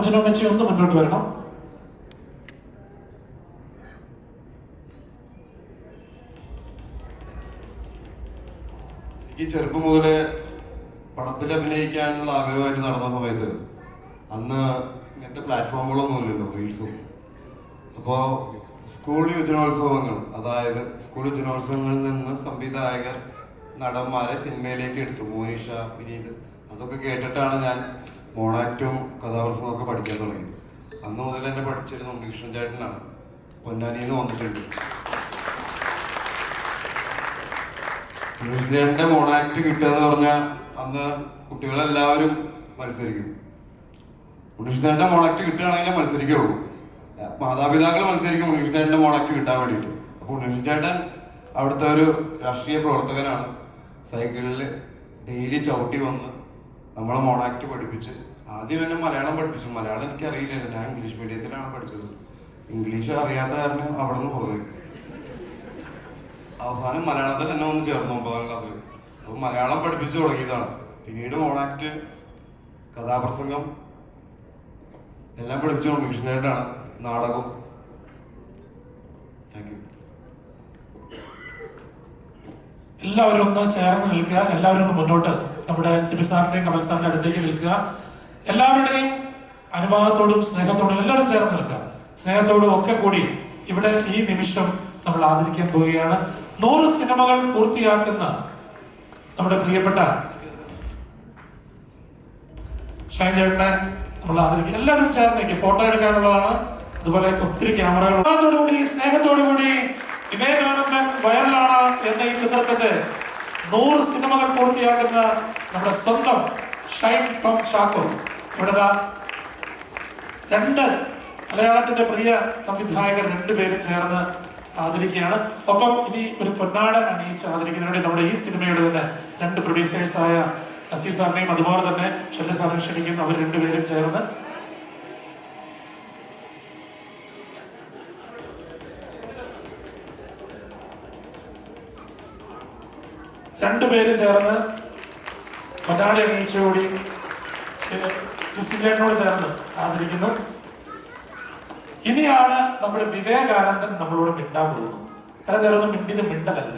അപ്പച്ചനും അമ്മച്ചിയും ഒന്ന് മുന്നോട്ട് വരണം. ഈ ചെറുപ്പം മുതലേ പടത്തിൽ അഭിനയിക്കാനുള്ള ആഗ്രഹമായിട്ട് നടന്ന സമയത്ത് അന്ന് ഇങ്ങനത്തെ പ്ലാറ്റ്ഫോമുകളൊന്നുമില്ലല്ലോ, റീൽസും. അപ്പോൾ സ്കൂൾ യുവജനോത്സവങ്ങൾ, അതായത് സ്കൂൾ യുവജനോത്സവങ്ങളിൽ നിന്ന് സംവിധായകർ നടന്മാരെ സിനിമയിലേക്ക് എടുത്തു. മോനിഷ, വിനീത്, അതൊക്കെ കേട്ടിട്ടാണ് ഞാൻ മോണാക്റ്റും കഥാപ്രസംഗമൊക്കെ പഠിക്കാൻ തുടങ്ങിയത്. അന്ന് മുതൽ എന്നെ പഠിച്ചിരുന്ന ഉണ്ണികൃഷ്ണൻ ചേട്ടനാണ്. പൊന്നാനിയിൽ നിന്ന് വന്നിട്ടുണ്ട്. ഉണ്ണികൃഷ്ണന്റെ മോണാക്ട് കിട്ടുക എന്ന് പറഞ്ഞാൽ അന്ന് കുട്ടികളെല്ലാവരും മത്സരിക്കും. ഉണ്ണികൃഷ്ണന്റെ മോണാക്ട് കിട്ടുകയാണെങ്കിലേ മത്സരിക്കുള്ളൂ. മാതാപിതാക്കൾ മത്സരിക്കും ഉണ്ണികൃഷ്ണന്റെ മോണാക്ട് കിട്ടാൻ വേണ്ടിയിട്ട്. അപ്പോൾ ഉണ്ണികൃഷ്ണൻ അവിടുത്തെ ഒരു രാഷ്ട്രീയ പ്രവർത്തകനാണ്. സൈക്കിളിൽ ഡെയിലി ചവിട്ടി വന്ന് നമ്മളെ മോണാക്ട് പഠിപ്പിച്ച്, ആദ്യം എന്നെ മലയാളം പഠിപ്പിച്ചു. മലയാളം എനിക്ക് അറിയില്ല, ഞാൻ ഇംഗ്ലീഷ് മീഡിയത്തിലാണ് പഠിച്ചത്. ഇംഗ്ലീഷ് അറിയാത്ത കാരണം അവിടെ നിന്ന് പുറകെ. അവസാനം മലയാളത്തിൽ എന്നെ ഒന്ന് ചേർന്നു 9ാം ക്ലാസ്സിൽ. അപ്പോൾ മലയാളം പഠിപ്പിച്ചു തുടങ്ങിയതാണ്. പിന്നീട് മോണാക്ട്, കഥാപ്രസംഗം എല്ലാം പഠിപ്പിച്ചു ഉണ്ണികൃഷ്ണനായിട്ടാണ്. നാടകം. Thank you. എല്ലാവരും ഒന്ന് ചേർന്ന് നിൽക്കുക. എല്ലാവരും ഒന്ന് മുന്നോട്ട് നമ്മുടെ സിബി സാറിന്റെയും കമൽ സാറിന്റെ അടുത്തേക്ക് നിൽക്കുക. എല്ലാവരുടെയും അനുവാദത്തോടും സ്നേഹത്തോടും എല്ലാവരും ചേർന്ന് നിൽക്കുക. സ്നേഹത്തോടും ഒക്കെ കൂടി ഇവിടെ ഈ നിമിഷം നമ്മൾ ആദരിക്കാൻ പോവുകയാണ്. 100 സിനിമകൾ പൂർത്തിയാക്കുന്ന നമ്മുടെ പ്രിയപ്പെട്ട ഷൈൻ ചേട്ടനെ നമ്മൾ ആദരിക്കുക. എല്ലാവരും ചേർന്നേക്ക് ഫോട്ടോ എടുക്കാനുള്ളതാണ്. അതുപോലെ ഒത്തിരി ക്യാമറകളോടുകൂടി സ്നേഹത്തോടുകൂടി വിവേകാനന്ദൻ വൈറലാണ് എന്ന ഈ ചിത്രത്തിന്റെ 100 സിനിമകൾ പൂർത്തിയാക്കുന്ന നമ്മുടെ സ്വന്തം ഷൈൻ ടോം ചാക്കോ ഇവിടെ 2 മലയാളത്തിന്റെ പ്രിയ സംവിധായകർ 2 പേരും ചേർന്ന് ആദരിക്കുകയാണ്. ഒപ്പം ഇനി ഒരു പൊന്നാട അണിയിച്ച് ആദരിക്കുന്നതിനുവേണ്ടി നമ്മുടെ ഈ സിനിമയുടെ തന്നെ 2 പ്രൊഡ്യൂസേഴ്സായ നസീം സാറിനെയും അതുപോലെ തന്നെ ഷെല്ലി സാറിനെ ക്ഷണിക്കുന്നു. അവർ 2 പേരും ചേർന്ന് പൊന്നാട അണിയിച്ചുകൂടി ചേട്ടനോട് ചേർന്ന് ആദരിക്കുന്നു. ഇനിയാണ് നമ്മുടെ വിവേകാനന്ദൻ നമ്മളോട് മിണ്ടാൻ പോകുന്നത്. കാരണം നേരം ഒന്നും മിണ്ടിയത് മിണ്ടലല്ല.